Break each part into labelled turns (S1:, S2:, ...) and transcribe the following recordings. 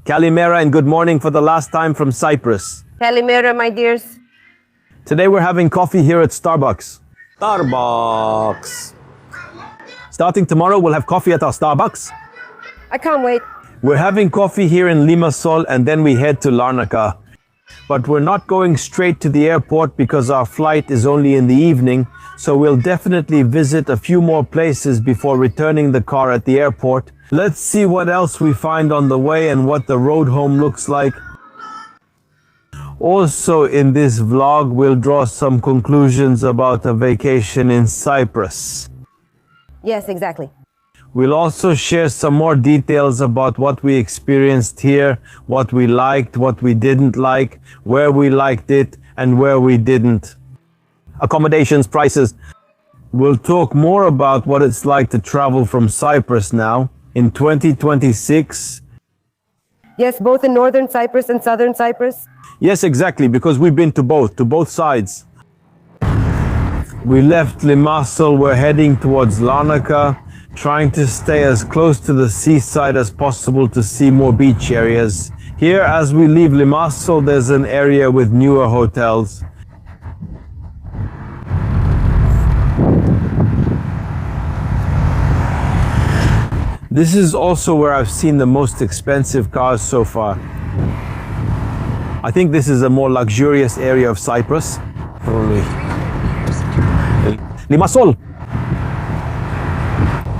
S1: Kalimera and good morning for the last time from Cyprus.
S2: Kalimera, my dears.
S1: Today we're having coffee here at Starbucks. Starbucks. Starting tomorrow, we'll have coffee at our Starbucks.
S2: I can't wait.
S1: We're having coffee here in Limassol and then we head to Larnaca. But we're not going straight to the airport because our flight is only in the evening, so we'll definitely visit a few more places before returning the car at the airport. Let's see what else we find on the way and what the road home looks like. Also in this vlog, we'll draw some conclusions about a vacation in Cyprus.
S2: Yes, exactly.
S1: We'll also share some more details about what we experienced here, what we liked, what we didn't like, where we liked it, and where we didn't. Accommodations, prices. We'll talk more about what it's like to travel from Cyprus now in 2026.
S2: Yes, both in northern Cyprus and southern Cyprus.
S1: Yes, exactly, because we've been to both sides. We left Limassol, we're heading towards Larnaca, trying to stay as close to the seaside as possible to see more beach areas. Here, as we leave Limassol, there's an area with newer hotels. This is also where I've seen the most expensive cars so far. I think this is a more luxurious area of Cyprus. Probably. Limassol!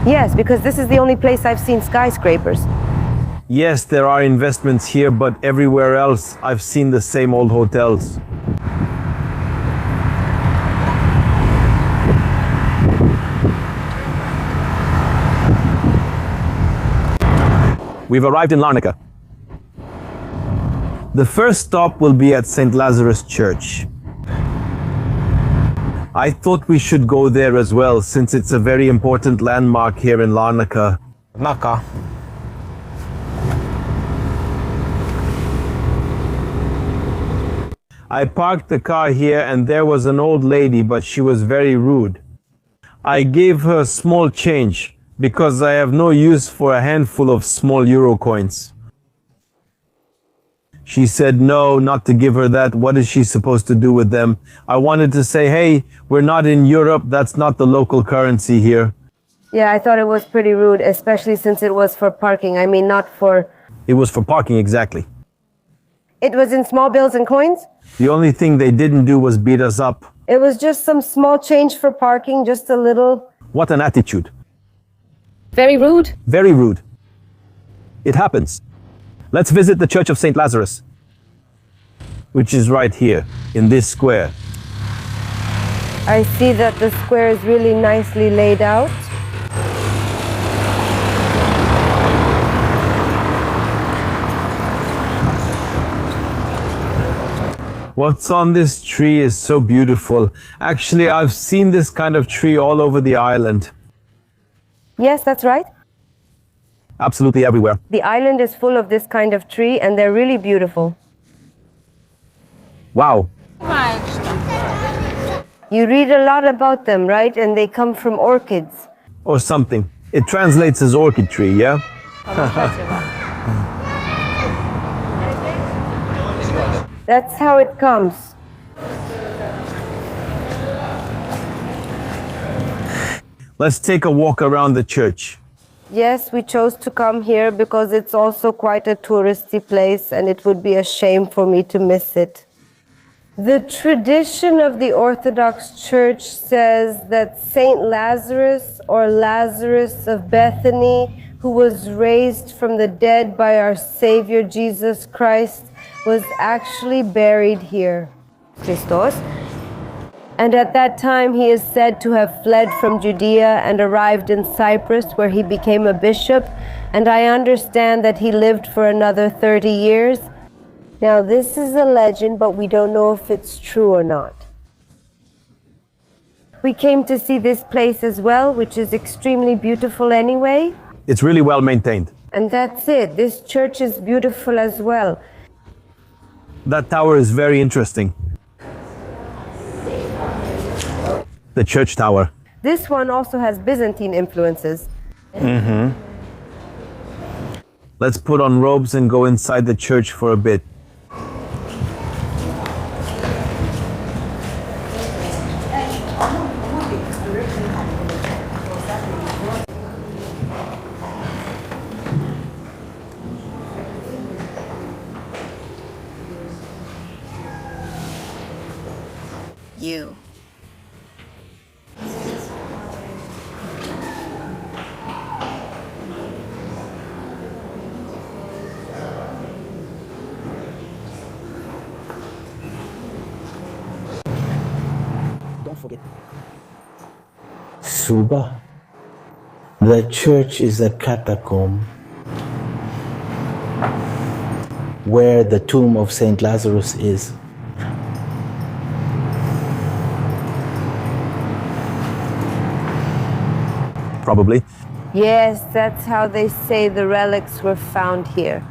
S2: Yes, because this is the only place I've seen skyscrapers.
S1: Yes, there are investments here, but everywhere else I've seen the same old hotels. We've arrived in Larnaca. The first stop will be at St. Lazarus Church. I thought we should go there as well, since it's a very important landmark here in Larnaca. Larnaca. I parked the car here and there was an old lady, but she was very rude. I gave her small change because I have no use for a handful of small euro coins. She said no, not to give her that. What is she supposed to do with them? I wanted to say, hey, we're not in Europe. That's not the local currency here.
S2: Yeah, I thought it was pretty rude, especially since it was for parking. I mean, not for...
S1: It was for parking, exactly.
S2: It was in small bills and coins?
S1: The only thing they didn't do was beat us up.
S2: It was just some small change for parking, just a little...
S1: What an attitude.
S2: Very rude?
S1: Very rude. It happens. Let's visit the Church of St. Lazarus, which is right here, in this square.
S2: I see that the square is really nicely laid out.
S1: What's on this tree is so beautiful. Actually, I've seen this kind of tree all over the island.
S2: Yes, that's right.
S1: Absolutely everywhere.
S2: The island is full of this kind of tree and they're really beautiful.
S1: Wow.
S2: You read a lot about them, right? And they come from orchids.
S1: Or something. It translates as orchid tree, yeah?
S2: That's how it comes.
S1: Let's take a walk around the church.
S2: Yes, we chose to come here because it's also quite a touristy place and it would be a shame for me to miss it. The tradition of the Orthodox Church says that Saint Lazarus, or Lazarus of Bethany, who was raised from the dead by our Savior Jesus Christ, was actually buried here. Christos. And at that time he is said to have fled from Judea and arrived in Cyprus, where he became a bishop, and I understand that he lived for another 30 years. Now this is a legend, but we don't know if it's true or not. We came to see this place as well, which is extremely beautiful anyway.
S1: It's really well maintained.
S2: And that's it. This church is beautiful as well.
S1: That tower is very interesting. The church tower.
S2: This one also has Byzantine influences.
S1: Let's put on robes and go inside the church for a bit.
S3: You.
S4: Don't forget. Suba. The church is a catacomb where the tomb of Saint Lazarus is.
S1: Probably.
S2: Yes, that's how they say the relics were found here.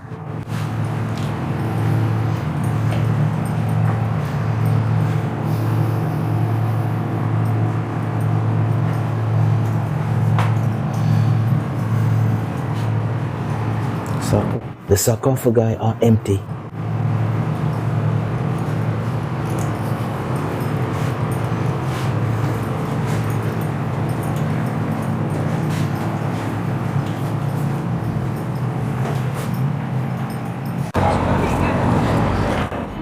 S4: The sarcophagi are empty.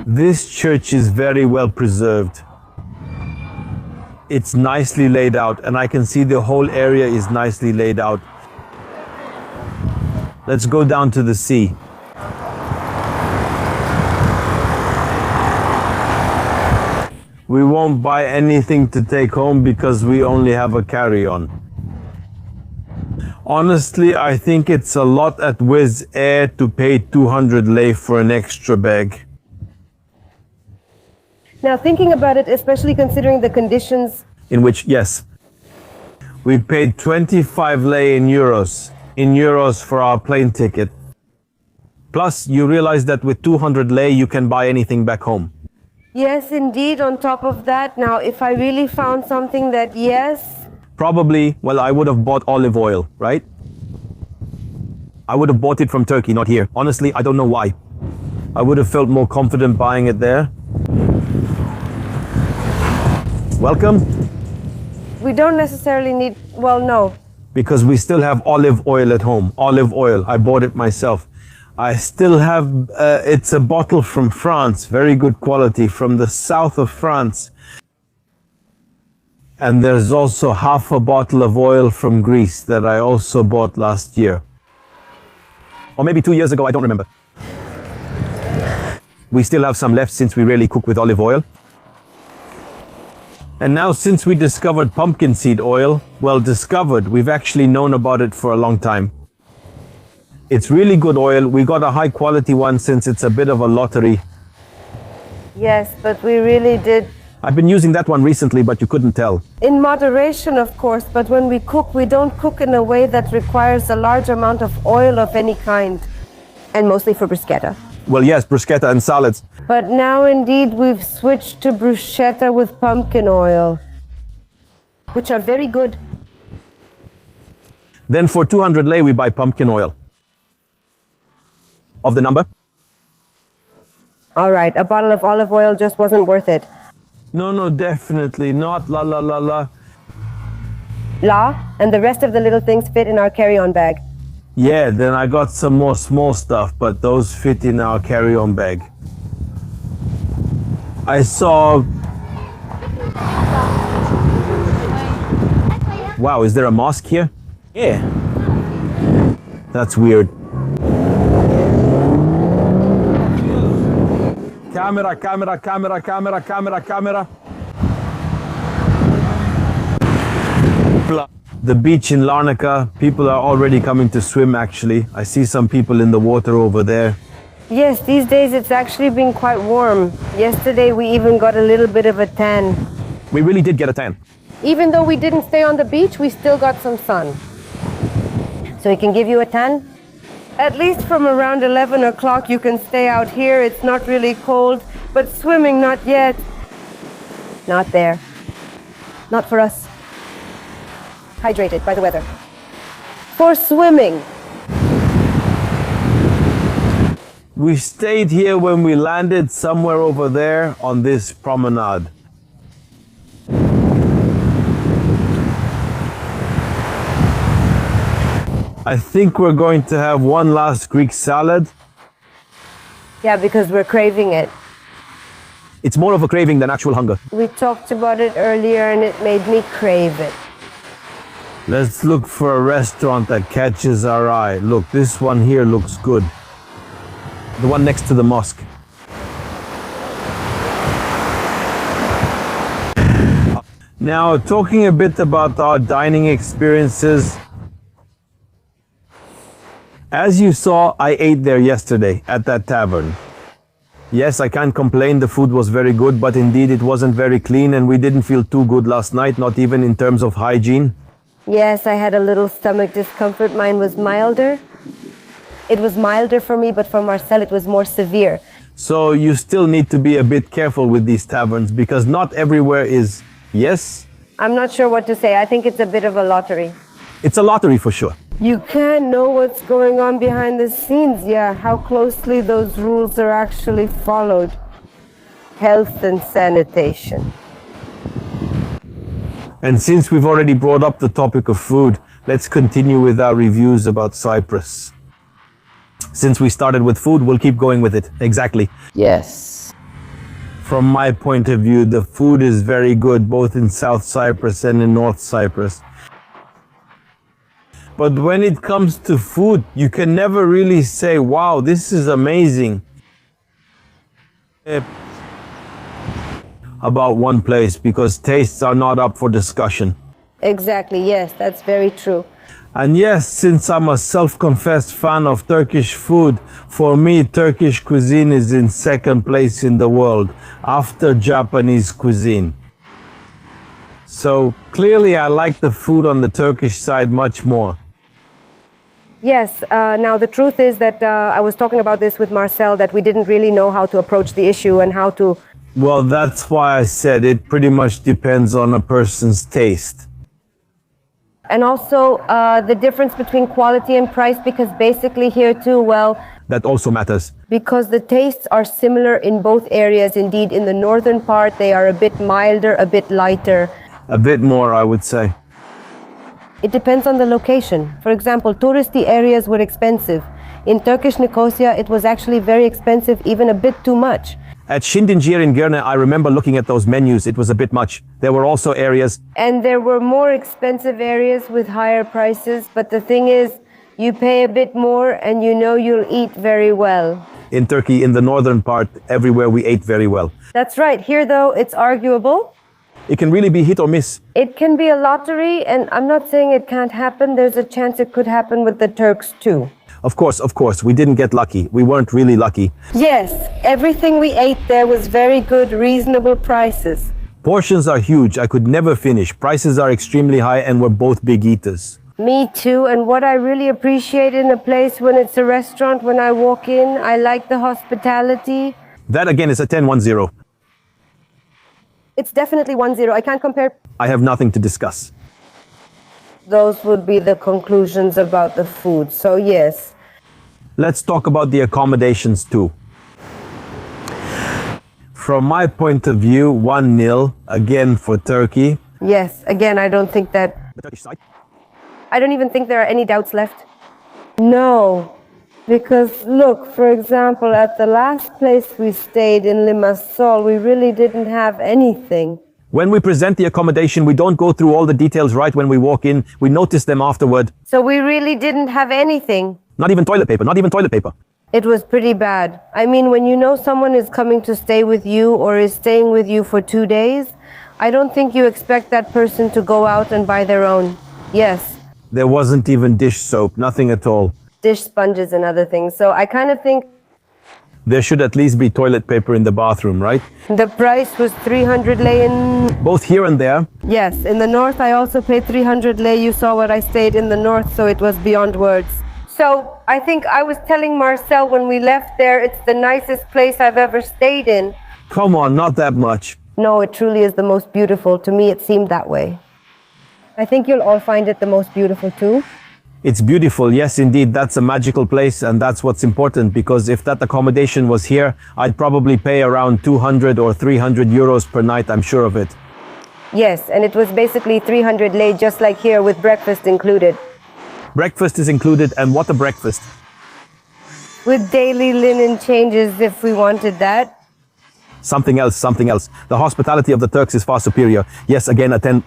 S1: This church is very well preserved. It's nicely laid out, and I can see the whole area is nicely laid out. Let's go down to the sea. We won't buy anything to take home because we only have a carry-on. Honestly, I think it's a lot at Wizz Air to pay 200 lei for an extra bag.
S2: Now, thinking about it, especially considering the conditions.
S1: In which, yes, we paid 25 lei in euros for our plane ticket. Plus, you realize that with 200 lei, you can buy anything back home.
S2: Yes, indeed, on top of that. Now, if I really found something that, yes.
S1: Probably, well, I would have bought olive oil, right? I would have bought it from Turkey, not here. Honestly, I don't know why. I would have felt more confident buying it there. Welcome.
S2: We don't necessarily need, well, no.
S1: Because we still have olive oil at home. Olive oil, I bought it myself. I still have, it's a bottle from France, very good quality, from the south of France. And there's also half a bottle of oil from Greece that I also bought last year. Or maybe 2 years ago, I don't remember. We still have some left since we rarely cook with olive oil. And now since we discovered pumpkin seed oil, well, discovered, we've actually known about it for a long time. It's really good oil. We got a high quality one since it's a bit of a lottery.
S2: Yes, but we really did.
S1: I've been using that one recently, but you couldn't tell.
S2: In moderation, of course, but when we cook, we don't cook in a way that requires a large amount of oil of any kind. And mostly for bruschetta.
S1: Well, yes, bruschetta and salads.
S2: But now indeed we've switched to bruschetta with pumpkin oil, which are very good.
S1: Then for 200 lei, we buy pumpkin oil. Of the number?
S2: All right, a bottle of olive oil just wasn't worth it.
S1: No, definitely not. La, la, la, la.
S2: La, and the rest of the little things fit in our carry-on bag.
S1: Yeah, then I got some more small stuff, but those fit in our carry-on bag. I saw... Wow, is there a mosque here?
S4: Yeah.
S1: That's weird. Camera, camera, camera, camera, camera, camera. The beach in Larnaca, people are already coming to swim actually. I see some people in the water over there.
S2: Yes, these days it's actually been quite warm. Yesterday we even got a little bit of a tan.
S1: We really did get a tan.
S2: Even though we didn't stay on the beach, we still got some sun. So it can give you a tan? At least from around 11 o'clock you can stay out here. It's not really cold, but swimming not yet. Not there. Not for us. Hydrated by the weather. For swimming.
S1: We stayed here when we landed somewhere over there on this promenade. I think we're going to have one last Greek salad.
S2: Yeah, because we're craving it.
S1: It's more of a craving than actual hunger.
S2: We talked about it earlier and it made me crave it.
S1: Let's look for a restaurant that catches our eye. Look, this one here looks good. The one next to the mosque. Now, talking a bit about our dining experiences. As you saw, I ate there yesterday at that tavern. Yes, I can't complain, the food was very good, but indeed it wasn't very clean and we didn't feel too good last night, not even in terms of hygiene.
S2: Yes, I had a little stomach discomfort. Mine was milder. It was milder for me, but for Marcel it was more severe.
S1: So you still need to be a bit careful with these taverns because not everywhere is yes.
S2: I'm not sure what to say. I think it's a bit of a lottery.
S1: It's a lottery for sure.
S2: You can't know what's going on behind the scenes, yeah, how closely those rules are actually followed. Health and sanitation.
S1: And since we've already brought up the topic of food, let's continue with our reviews about Cyprus. Since we started with food, we'll keep going with it. Exactly.
S2: Yes.
S1: From my point of view, the food is very good, both in South Cyprus and in North Cyprus. But when it comes to food, you can never really say, wow, this is amazing. About one place, because tastes are not up for discussion.
S2: Exactly, yes, that's very true.
S1: And yes, since I'm a self-confessed fan of Turkish food, for me, Turkish cuisine is in second place in the world, after Japanese cuisine. So clearly I like the food on the Turkish side much more.
S2: Yes, now the truth is that I was talking about this with Marcel, that we didn't really know how to approach the issue and how to...
S1: Well, that's why I said it pretty much depends on a person's taste.
S2: And also the difference between quality and price, because basically here too, well...
S1: That also matters.
S2: Because the tastes are similar in both areas. Indeed, in the northern part, they are a bit milder, a bit lighter.
S1: A bit more, I would say.
S2: It depends on the location. For example, touristy areas were expensive. In Turkish Nicosia, it was actually very expensive, even a bit too much.
S1: At Şindincir in Girne, I remember looking at those menus, it was a bit much. There were also areas...
S2: And there were more expensive areas with higher prices, but the thing is, you pay a bit more and you know you'll eat very well.
S1: In Turkey, in the northern part, everywhere we ate very well.
S2: That's right. Here, though, it's arguable.
S1: It can really be hit or miss.
S2: It can be a lottery, and I'm not saying it can't happen. There's a chance it could happen with the Turks, too.
S1: Of course, we didn't get lucky. We weren't really lucky.
S2: Yes, everything we ate there was very good, reasonable prices.
S1: Portions are huge. I could never finish. Prices are extremely high, and we're both big eaters.
S2: Me too, and what I really appreciate in a place when it's a restaurant, when I walk in, I like the hospitality.
S1: That again is a 10-1-0.
S2: It's definitely 1-0. I can't compare.
S1: I have nothing to discuss.
S2: Those would be the conclusions about the food, so yes.
S1: Let's talk about the accommodations too. From my point of view, 1-0, again for Turkey.
S2: Yes, again, I don't think that...
S1: The Turkish side?
S2: I don't even think there are any doubts left. No, because look, for example, at the last place we stayed in Limassol, we really didn't have anything.
S1: When we present the accommodation, we don't go through all the details right when we walk in. We notice them afterward.
S2: So we really didn't have anything.
S1: Not even toilet paper.
S2: It was pretty bad. I mean, when you know someone is coming to stay with you or is staying with you for 2 days, I don't think you expect that person to go out and buy their own. Yes.
S1: There wasn't even dish soap, nothing at all.
S2: Dish sponges and other things. So I kind of think...
S1: There should at least be toilet paper in the bathroom, right?
S2: The price was 300 lei in...
S1: Both here and there?
S2: Yes, in the north I also paid 300 lei. You saw what I stayed in the north, so it was beyond words. So I think I was telling Marcel when we left there, it's the nicest place I've ever stayed in.
S1: Come on, not that much.
S2: No, it truly is the most beautiful. To me, it seemed that way. I think you'll all find it the most beautiful too.
S1: It's beautiful. Yes, indeed. That's a magical place, and that's what's important, because if that accommodation was here, I'd probably pay around 200 or 300 euros per night, I'm sure of it.
S2: Yes, and it was basically 300 lei, just like here, with breakfast included.
S1: Breakfast is included, and what a breakfast.
S2: With daily linen changes if we wanted that.
S1: Something else, something else. The hospitality of the Turks is far superior. Yes, again, a 10.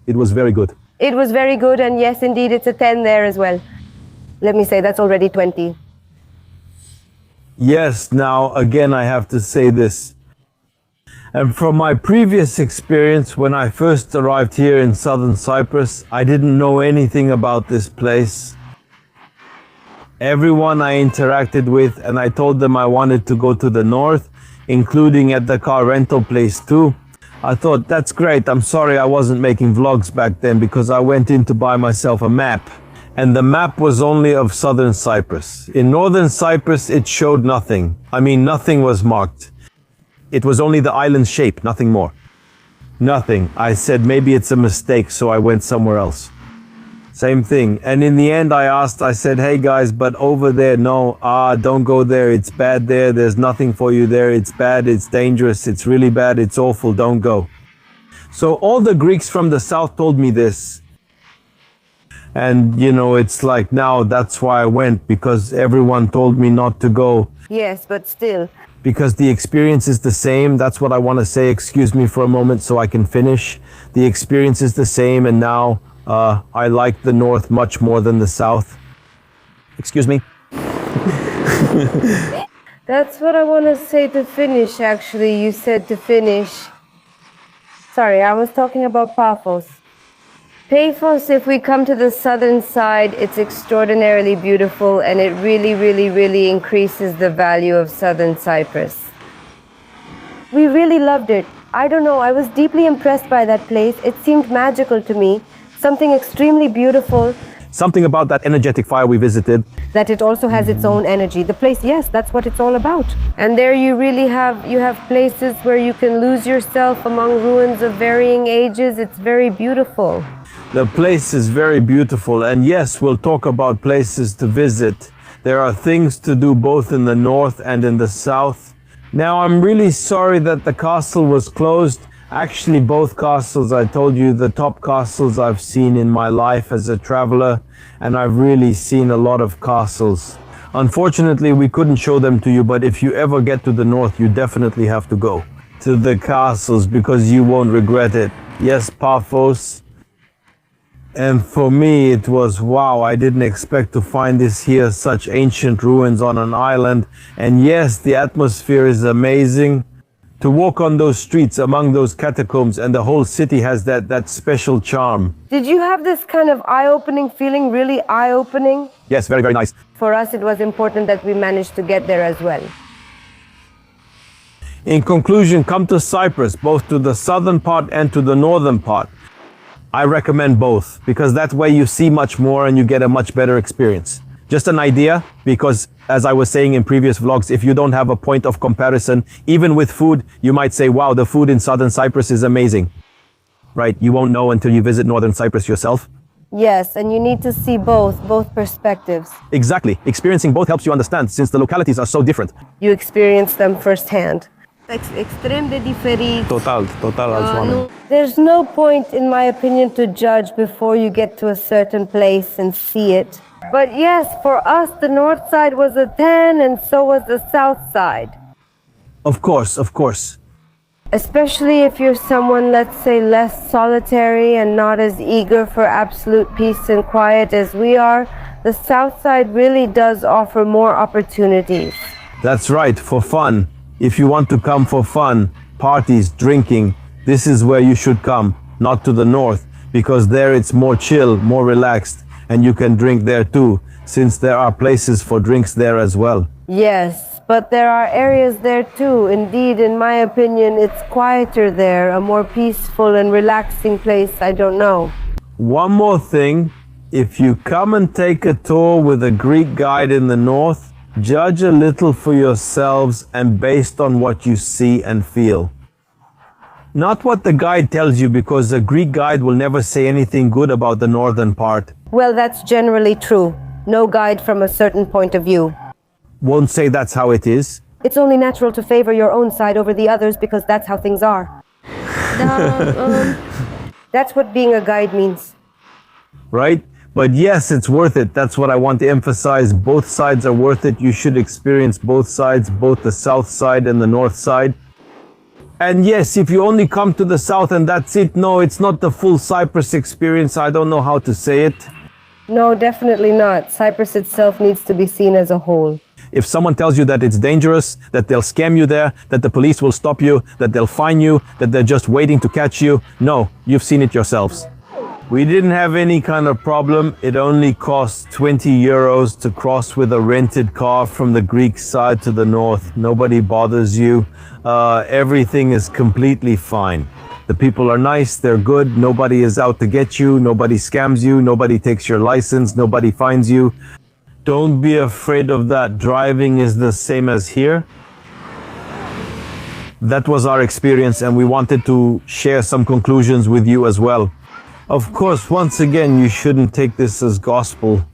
S1: It was very good.
S2: It was very good, and yes, indeed, it's a 10 there as well. Let me say, that's already 20.
S1: Yes, now, again, I have to say this. And from my previous experience, when I first arrived here in southern Cyprus, I didn't know anything about this place. Everyone I interacted with, and I told them I wanted to go to the north, including at the car rental place too. I thought, that's great. I'm sorry I wasn't making vlogs back then, because I went in to buy myself a map. And the map was only of southern Cyprus. In northern Cyprus, it showed nothing. I mean, nothing was marked. It was only the island shape, nothing more. Nothing. I said, maybe it's a mistake, so I went somewhere else. Same thing. And in the end, I said, hey guys, but over there, no, don't go there. It's bad there. There's nothing for you there. It's bad. It's dangerous. It's really bad. It's awful. Don't go. So all the Greeks from the south told me this. And, you know, it's like now that's why I went, because everyone told me not to go.
S2: Yes, but still.
S1: Because the experience is the same. That's what I want to say. Excuse me for a moment so I can finish. The experience is the same, and now I like the north much more than the south. Excuse me.
S2: That's what I want to say to finish, actually. You said to finish. Sorry, I was talking about Paphos. Paphos, if we come to the southern side, it's extraordinarily beautiful, and it really, really, really increases the value of southern Cyprus. We really loved it. I don't know, I was deeply impressed by that place. It seemed magical to me. Something extremely beautiful.
S1: Something about that energetic fire we visited.
S2: That it also has its own energy. The place, yes, that's what it's all about. And there you really have places where you can lose yourself among ruins of varying ages. It's very beautiful.
S1: The place is very beautiful, and yes, we'll talk about places to visit. There are things to do both in the north and in the south. Now, I'm really sorry that the castle was closed. Actually, both castles, I told you, the top castles I've seen in my life as a traveler, and I've really seen a lot of castles. Unfortunately, we couldn't show them to you, but if you ever get to the north, you definitely have to go to the castles, because you won't regret it. Yes, Paphos. And for me, it was, wow, I didn't expect to find this here, such ancient ruins on an island. And yes, the atmosphere is amazing. To walk on those streets among those catacombs, and the whole city has that special charm.
S2: Did you have this kind of eye-opening feeling, really eye-opening?
S1: Yes, very, very nice.
S2: For us, it was important that we managed to get there as well.
S1: In conclusion, come to Cyprus, both to the southern part and to the northern part. I recommend both, because that way you see much more and you get a much better experience. Just an idea, because as I was saying in previous vlogs, if you don't have a point of comparison, even with food, you might say, wow, the food in southern Cyprus is amazing. Right? You won't know until you visit northern Cyprus yourself.
S2: Yes, and you need to see both perspectives.
S1: Exactly. Experiencing both helps you understand, since the localities are so different.
S2: You experience them firsthand. Extreme de diferit.
S1: Total.
S2: There's no point, in my opinion, to judge before you get to a certain place and see it. But yes, for us, the north side was a 10, and so was the south side.
S1: Of course.
S2: Especially if you're someone, let's say, less solitary and not as eager for absolute peace and quiet as we are, the south side really does offer more opportunities.
S1: That's right, for fun. If you want to come for fun, parties, drinking, this is where you should come, not to the north, because there it's more chill, more relaxed, and you can drink there too, since there are places for drinks there as well.
S2: Yes, but there are areas there too. Indeed, in my opinion, it's quieter there, a more peaceful and relaxing place, I don't know.
S1: One more thing, if you come and take a tour with a Greek guide in the north, judge a little for yourselves and based on what you see and feel. Not what the guide tells you, because a Greek guide will never say anything good about the northern part.
S2: Well, that's generally true. No guide from a certain point of view.
S1: Won't say that's how it is.
S2: It's only natural to favor your own side over the others because that's how things are. That's what being a guide means.
S1: Right? But yes, it's worth it. That's what I want to emphasize. Both sides are worth it. You should experience both sides, both the south side and the north side. And yes, if you only come to the south and that's it, no, it's not the full Cyprus experience. I don't know how to say it.
S2: No, definitely not. Cyprus itself needs to be seen as a whole.
S1: If someone tells you that it's dangerous, that they'll scam you there, that the police will stop you, that they'll fine you, that they're just waiting to catch you, no, you've seen it yourselves. We didn't have any kind of problem. It only cost 20 euros to cross with a rented car from the Greek side to the north. Nobody bothers you. Everything is completely fine. The people are nice, they're good, nobody is out to get you, nobody scams you, nobody takes your license, nobody fines you. Don't be afraid of that. Driving is the same as here. That was our experience, and we wanted to share some conclusions with you as well. Of course, once again, you shouldn't take this as gospel.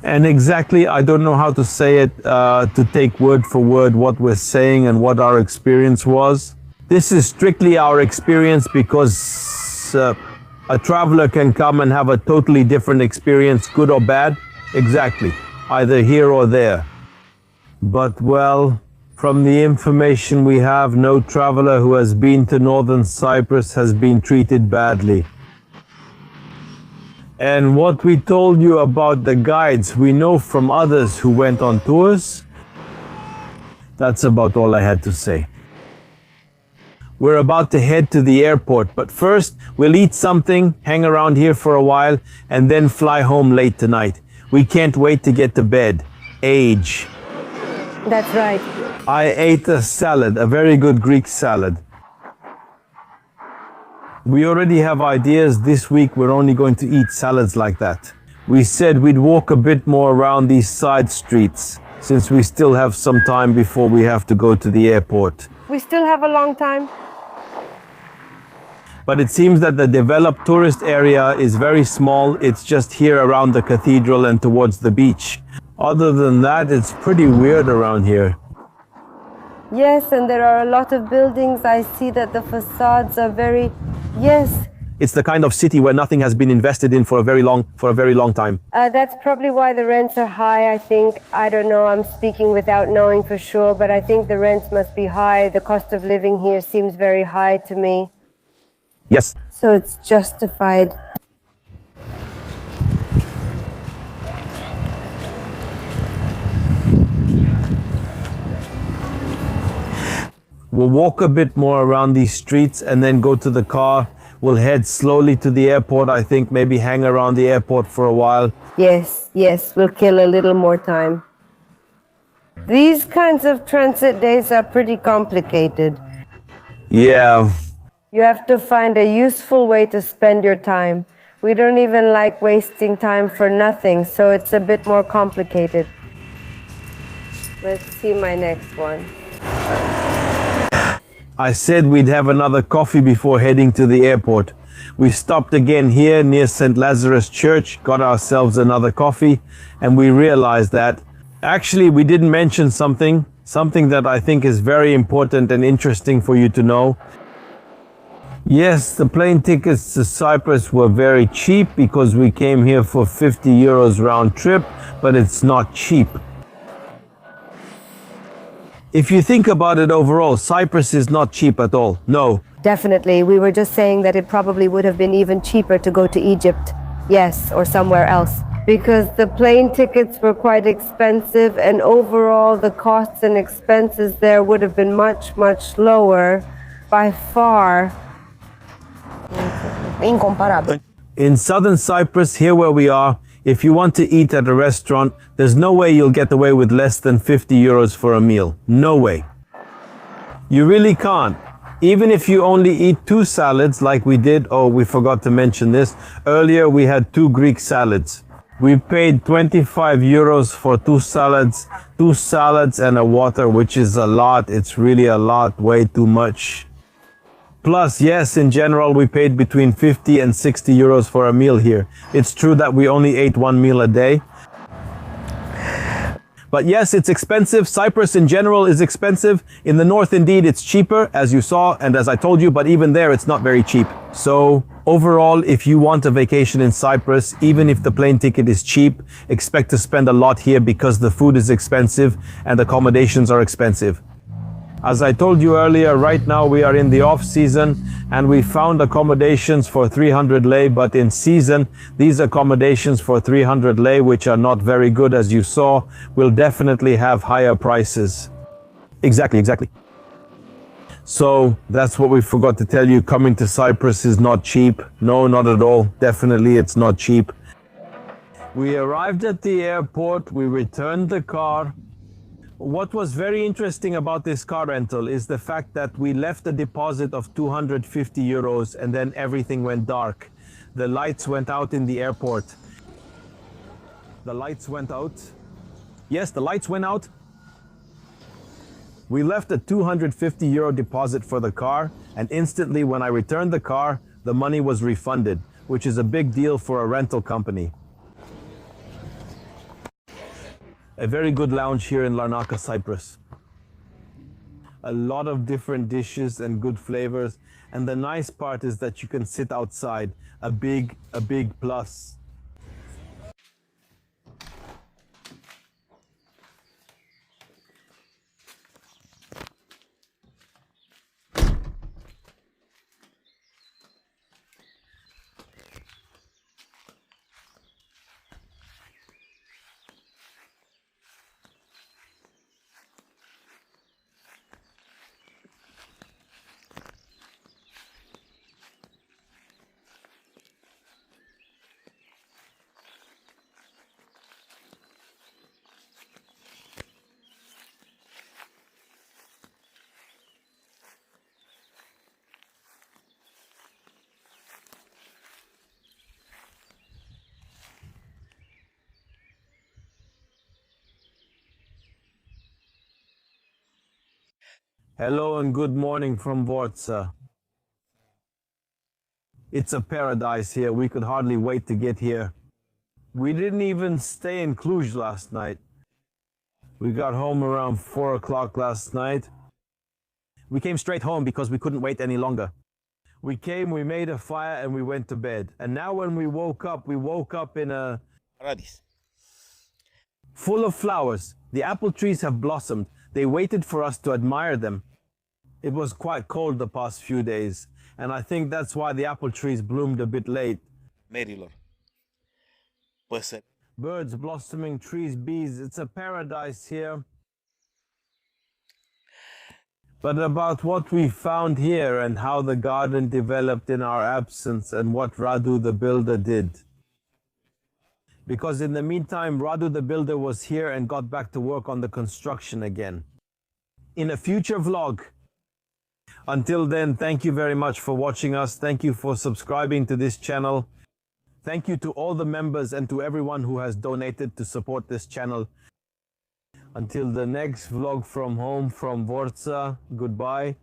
S1: And exactly, I don't know how to say it, to take word for word what we're saying and what our experience was. This is strictly our experience because a traveler can come and have a totally different experience, good or bad. Exactly, either here or there. But well, from the information we have, no traveler who has been to northern Cyprus has been treated badly. And what we told you about the guides, we know from others who went on tours. That's about all I had to say. We're about to head to the airport, but first we'll eat something, hang around here for a while, and then fly home late tonight. We can't wait to get to bed. Age.
S2: That's right.
S1: I ate a salad, a very good Greek salad. We already have ideas. This week we're only going to eat salads like that. We said we'd walk a bit more around these side streets, since we still have some time before we have to go to the airport.
S2: We still have a long time.
S1: But it seems that the developed tourist area is very small. It's just here around the cathedral and towards the beach. Other than that, it's pretty weird around here.
S2: Yes, and there are a lot of buildings. I see that the facades are very... Yes.
S1: It's the kind of city where nothing has been invested in for a very long time.
S2: That's probably why the rents are high, I think. I don't know, I'm speaking without knowing for sure, but I think the rents must be high. The cost of living here seems very high to me.
S1: Yes.
S2: So it's justified.
S1: We'll walk a bit more around these streets and then go to the car. We'll head slowly to the airport. I think maybe hang around the airport for a while.
S2: Yes, we'll kill a little more time. These kinds of transit days are pretty complicated.
S1: Yeah.
S2: You have to find a useful way to spend your time. We don't even like wasting time for nothing, so it's a bit more complicated. Let's see my next one.
S1: I said we'd have another coffee before heading to the airport. We stopped again here near St. Lazarus Church, got ourselves another coffee, and we realized that actually we didn't mention something that I think is very important and interesting for you to know. Yes, the plane tickets to Cyprus were very cheap because we came here for 50 euros round trip, but it's not cheap. If you think about it overall, Cyprus is not cheap at all. No.
S2: Definitely. We were just saying that it probably would have been even cheaper to go to Egypt. Yes, or somewhere else. Because the plane tickets were quite expensive, and overall the costs and expenses there would have been much, much lower by far. Incomparable.
S1: In southern Cyprus, here where we are, if you want to eat at a restaurant, there's no way you'll get away with less than 50 euros for a meal. No way. You really can't. Even if you only eat 2 salads like we did, oh, we forgot to mention this. Earlier we had 2 Greek salads. We paid 25 euros for 2 salads and a water, which is a lot. It's really a lot, way too much. Plus, yes, in general, we paid between 50 and 60 euros for a meal here. It's true that we only ate one meal a day. But yes, it's expensive. Cyprus in general is expensive. In the north, indeed, it's cheaper, as you saw and as I told you, but even there, it's not very cheap. So overall, if you want a vacation in Cyprus, even if the plane ticket is cheap, expect to spend a lot here because the food is expensive and accommodations are expensive. As I told you earlier, right now we are in the off season and we found accommodations for 300 lei, but in season, these accommodations for 300 lei, which are not very good as you saw, will definitely have higher prices. Exactly. So that's what we forgot to tell you. Coming to Cyprus is not cheap. No, not at all. Definitely it's not cheap. We arrived at the airport, we returned the car. What was very interesting about this car rental is the fact that we left a deposit of 250 euros and then everything went dark. The lights went out in the airport. The lights went out. Yes, the lights went out. We left a 250 euro deposit for the car, and instantly when I returned the car, the money was refunded, which is a big deal for a rental company. A very good lounge here in Larnaca, Cyprus. A lot of different dishes and good flavors. And the nice part is that you can sit outside. A big plus. Hello and good morning from Warza. It's a paradise here. We could hardly wait to get here. We didn't even stay in Cluj last night. We got home around 4 o'clock last night. We came straight home because we couldn't wait any longer. We came, we made a fire, and we went to bed. And now when we woke up in a
S5: paradise
S1: full of flowers. The apple trees have blossomed. They waited for us to admire them. It was quite cold the past few days, and I think that's why the apple trees bloomed a bit late.
S5: merilor. Păsări.
S1: Birds blossoming, trees, bees. It's a paradise here. But about what we found here and how the garden developed in our absence and what Radu the builder did. Because in the meantime, Radu the builder was here and got back to work on the construction again. In a future vlog. Until then, thank you very much for watching us. Thank you for subscribing to this channel. Thank you to all the members and to everyone who has donated to support this channel. Until the next vlog from home, from Warza, goodbye.